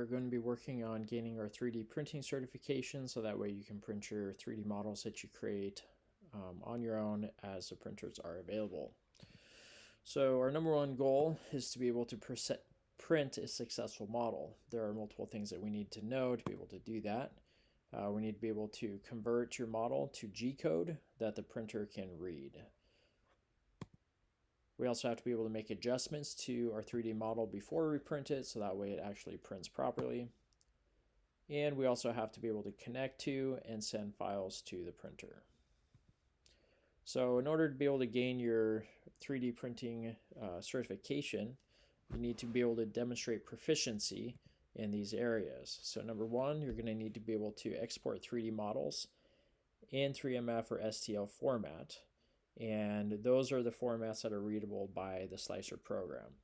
are going to be working on gaining our 3D printing certification, so that way you can print your 3D models that you create on your own as the printers are available. So our number one goal is to be able to print a successful model. There are multiple things that we need to know to be able to do that. We need to be able to convert your model to G-code that the printer can read. We also have to be able to make adjustments to our 3D model before we print it, so that way it actually prints properly. And we also have to be able to connect to and send files to the printer. So in order to be able to gain your 3D printing certification, you need to be able to demonstrate proficiency in these areas. So number one, you're going to need to be able to export 3D models in 3MF or STL format. And those are the formats that are readable by the Slicer program.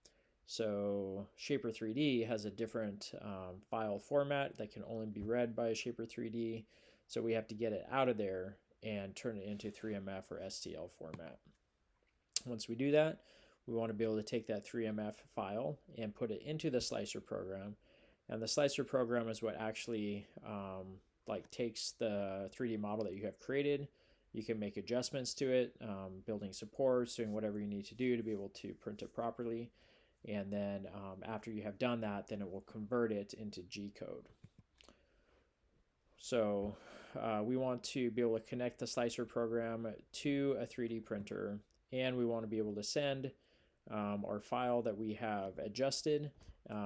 So Shaper 3D has a different file format that can only be read by Shaper 3D. So we have to get it out of there and turn it into 3MF or STL format. Once we do that, we want to be able to take that 3MF file and put it into the Slicer program. And the Slicer program is what actually takes the 3D model that you have created. You can make adjustments to it, building supports, doing whatever you need to do to be able to print it properly. And then after you have done that, then it will convert it into G-code. So we want to be able to connect the Slicer program to a 3D printer, and we want to be able to send our file that we have adjusted,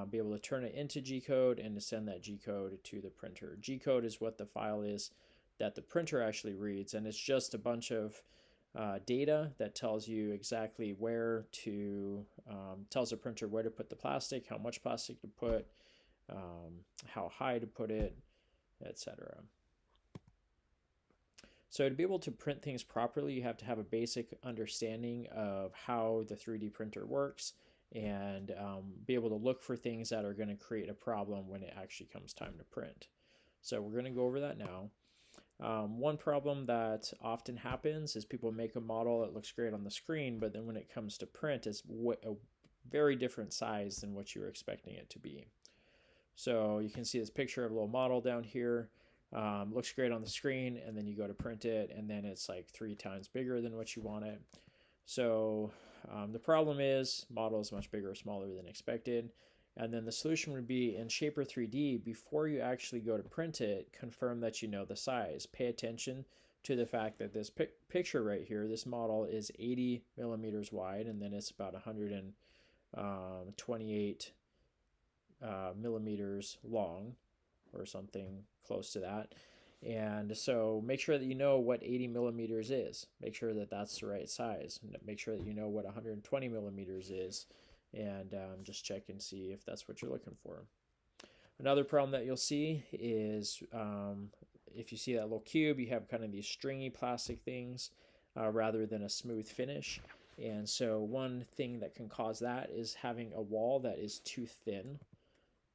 be able to turn it into G-code and to send that G-code to the printer. G-code is what the file is that the printer actually reads, and it's just a bunch of data that tells you exactly where to, tells the printer where to put the plastic, how much plastic to put, how high to put it, etc. So to be able to print things properly, you have to have a basic understanding of how the 3D printer works and be able to look for things that are going to create a problem when it actually comes time to print. So we're going to go over that now. One problem that often happens is people make a model that looks great on the screen, but then when it comes to print, it's a very different size than what you were expecting it to be. So you can see this picture of a little model down here. Looks great on the screen, and then you go to print it, and then it's like 3 times bigger than what you want it. So the problem is model is much bigger or smaller than expected. And then the solution would be in Shaper 3D, before you actually go to print it, confirm that you know the size. Pay attention to the fact that this picture right here, this model is 80 millimeters wide, and then it's about 128 millimeters long, or something close to that. And so make sure that you know what 80 millimeters is. Make sure that that's the right size. Make sure that you know what 120 millimeters is, and just check and see if that's what you're looking for. Another problem that you'll see is if you see that little cube, you have kind of these stringy plastic things rather than a smooth finish. And so one thing that can cause that is having a wall that is too thin.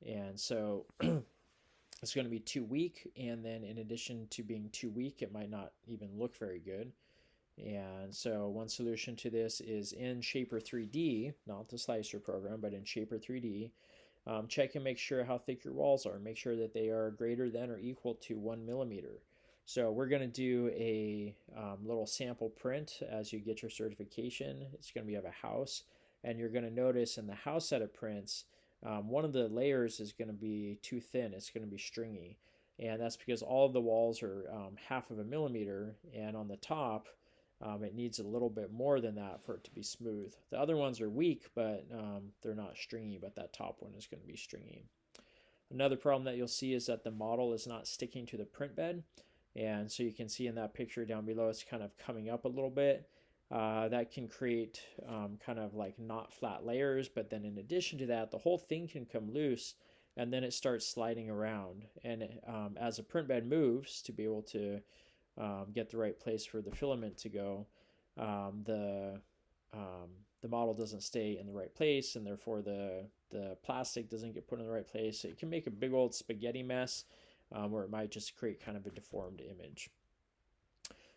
And so it's going to be too weak, and then in addition to being too weak, it might not even look very good. And so one solution to this is in Shaper 3D, not the Slicer program, but in Shaper 3D, check and make sure how thick your walls are. Make sure that they are greater than or equal to 1 millimeter. So we're going to do a little sample print as you get your certification. It's going to be of a house, and you're going to notice in the house that it prints, one of the layers is going to be too thin. It's going to be stringy, and that's because all of the walls are 1/2 millimeter, and on the top it needs a little bit more than that for it to be smooth. The other ones are weak, but they're not stringy, but that top one is going to be stringy. Another problem that you'll see is that the model is not sticking to the print bed, and so you can see in that picture down below it's kind of coming up a little bit. That can create kind of like not flat layers, but then in addition to that, the whole thing can come loose, and then it starts sliding around. And as the print bed moves to be able to get the right place for the filament to go, the model doesn't stay in the right place, and therefore the plastic doesn't get put in the right place. So it can make a big old spaghetti mess, where it might just create kind of a deformed image.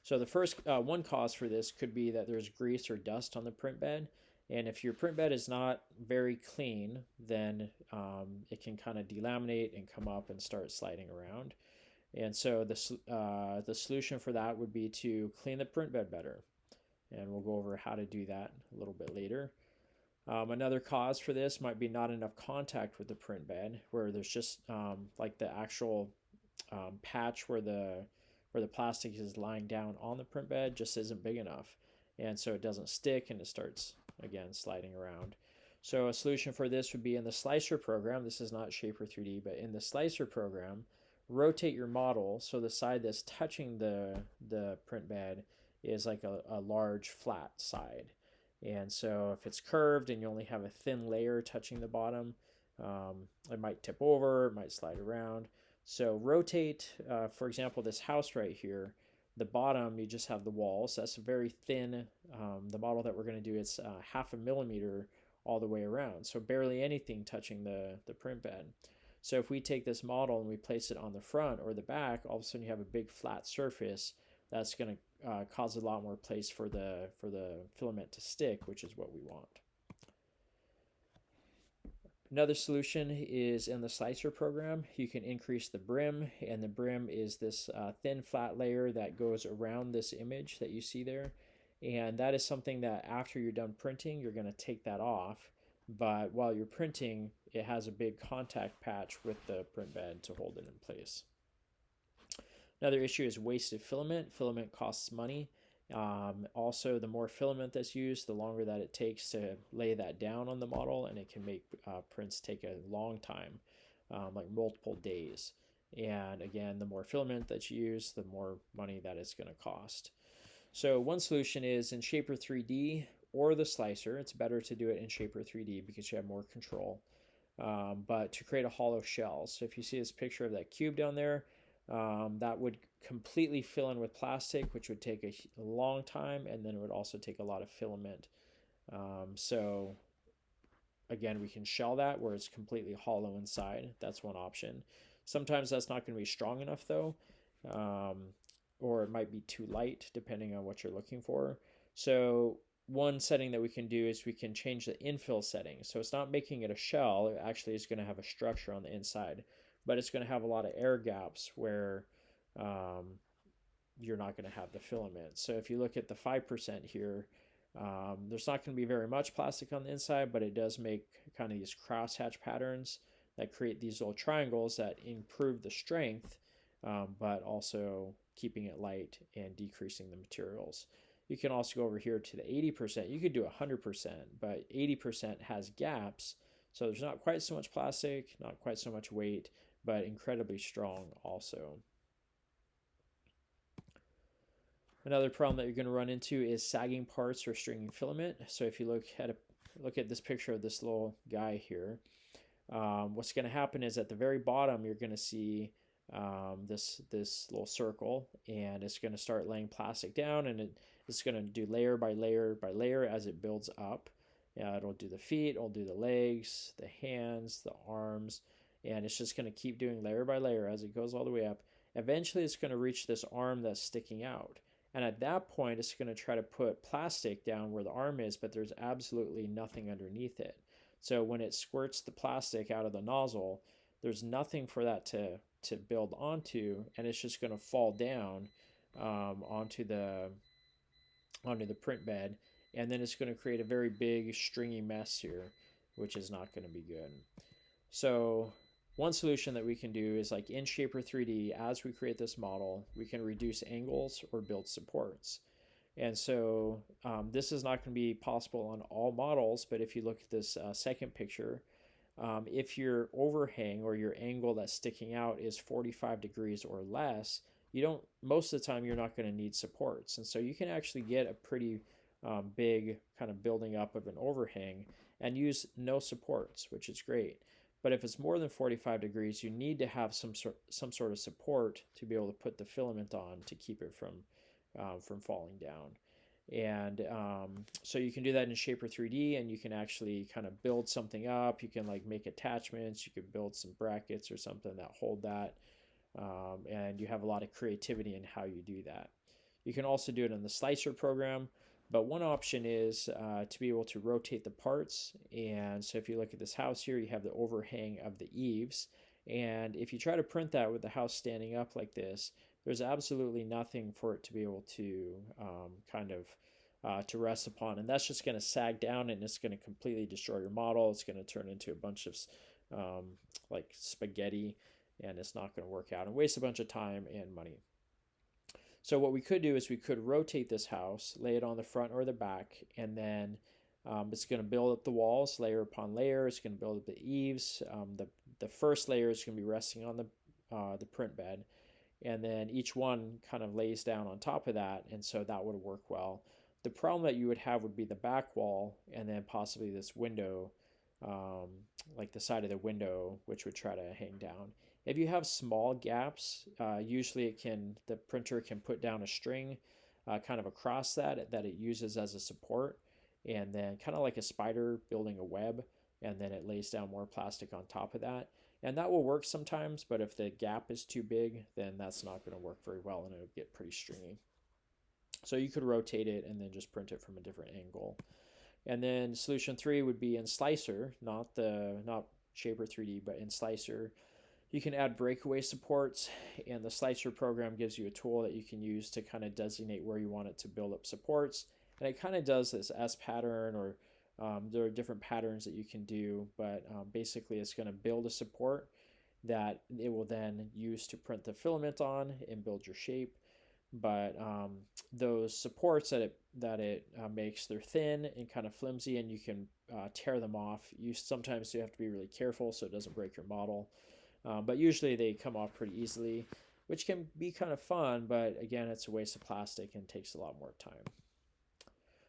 So the first one cause for this could be that there's grease or dust on the print bed, And if your print bed is not very clean, then it can kind of delaminate and come up and start sliding around. And so the solution for that would be to clean the print bed better. And we'll go over how to do that a little bit later. Another cause for this might be not enough contact with the print bed, where there's just like the actual patch where the plastic is lying down on the print bed just isn't big enough, and so it doesn't stick and it starts again sliding around. So a solution for this would be in the slicer program. This is not Shaper 3D, but in the slicer program, rotate your model so the side that's touching the print bed is like a large flat side. And so if it's curved and you only have a thin layer touching the bottom, it might tip over, it might slide around. So rotate, for example, this house right here, the bottom, you just have the walls. That's a very thin, the model that we're going to do is 0.5 millimeter all the way around. So barely anything touching the print bed. So if we take this model and we place it on the front or the back, all of a sudden you have a big flat surface that's going to cause a lot more place for the filament to stick, which is what we want. Another solution is in the slicer program. You can increase the brim, and the brim is this thin flat layer that goes around this image that you see there. And that is something that after you're done printing, you're going to take that off. But while you're printing, it has a big contact patch with the print bed to hold it in place. Another issue is wasted filament. Filament costs money. Also, the more filament that's used, the longer that it takes to lay that down on the model, and it can make prints take a long time, like multiple days. And again, the more filament that you use, the more money that it's going to cost. So one solution is in Shaper 3D or the slicer. It's better to do it in Shaper 3D because you have more control. But to create a hollow shell. So if you see this picture of that cube down there, that would completely fill in with plastic, which would take a long time, and then it would also take a lot of filament. So again, we can shell that where it's completely hollow inside. That's one option. Sometimes that's not going to be strong enough though, or it might be too light depending on what you're looking for. So one setting that we can do is we can change the infill setting. So it's not making it a shell, it actually is going to have a structure on the inside, but it's going to have a lot of air gaps where you're not going to have the filament. So if you look at the 5% here, there's not going to be very much plastic on the inside, but it does make kind of these crosshatch patterns that create these little triangles that improve the strength, but also keeping it light and decreasing the materials. You can also go over here to the 80%. You could do 100%, but 80% has gaps. So there's not quite so much plastic, not quite so much weight, but incredibly strong also. Another problem that you're going to run into is sagging parts or stringing filament. So if you look at this picture of this little guy here, what's going to happen is at the very bottom you're going to see this little circle, and it's going to start laying plastic down, and it's going to do layer by layer by layer as it builds up. It'll do the feet, it'll do the legs, the hands, the arms, and it's just going to keep doing layer by layer as it goes all the way up. Eventually it's going to reach this arm that's sticking out, and at that point it's going to try to put plastic down where the arm is, but there's absolutely nothing underneath it. So when it squirts the plastic out of the nozzle, there's nothing for that to build onto, and it's just going to fall down onto the print bed, and then it's going to create a very big stringy mess here, which is not going to be good. So one solution that we can do is, like in Shaper 3D, as we create this model, we can reduce angles or build supports. And so this is not going to be possible on all models, but if you look at this second picture, if your overhang or your angle that's sticking out is 45 degrees or less, most of the time you're not going to need supports. And so you can actually get a pretty big kind of building up of an overhang and use no supports, which is great. But if it's more than 45 degrees, you need to have some sort of support to be able to put the filament on to keep it from falling down. And so you can do that in Shaper 3D, and you can actually kind of build something up. You can like make attachments, you could build some brackets or something that hold that, and you have a lot of creativity in how you do that. You can also do it in the slicer program, But one option is to be able to rotate the parts. And so if you look at this house here, you have the overhang of the eaves. And if you try to print that with the house standing up like this, there's absolutely nothing for it to be able to to rest upon. And that's just going to sag down and it's going to completely destroy your model. It's going to turn into a bunch of like spaghetti, and it's not going to work out and waste a bunch of time and money. So what we could do is we could rotate this house, lay it on the front or the back, and then it's going to build up the walls layer upon layer. It's going to build up the eaves. The first layer is going to be resting on the print bed, and then each one kind of lays down on top of that, and so that would work well. The problem that you would have would be the back wall, and then possibly this window, like the side of the window, which would try to hang down. If you have small gaps, usually the printer can put down a string kind of across that it uses as a support, and then kind of like a spider building a web, and then it lays down more plastic on top of that. And that will work sometimes, but if the gap is too big, then that's not going to work very well and it'll get pretty stringy. So you could rotate it and then just print it from a different angle. And then solution 3 would be in Slicer, not Shaper 3D, but in Slicer. You can add breakaway supports, and the Slicer program gives you a tool that you can use to kind of designate where you want it to build up supports. And it kind of does this S pattern, or there are different patterns that you can do, but basically it's going to build a support that it will then use to print the filament on and build your shape. But those supports that it makes, they're thin and kind of flimsy, and you can tear them off. Sometimes you have to be really careful so it doesn't break your model. But usually they come off pretty easily, which can be kind of fun, but again, it's a waste of plastic and takes a lot more time.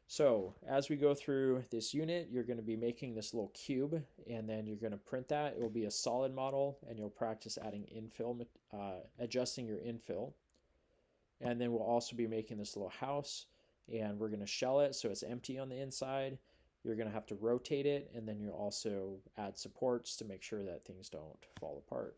So as we go through this unit, you're going to be making this little cube, and then you're going to print that. It will be a solid model, and you'll practice adding infill, adjusting your infill. And then we'll also be making this little house, and we're going to shell it so it's empty on the inside. You're going to have to rotate it, and then you'll also add supports to make sure that things don't fall apart.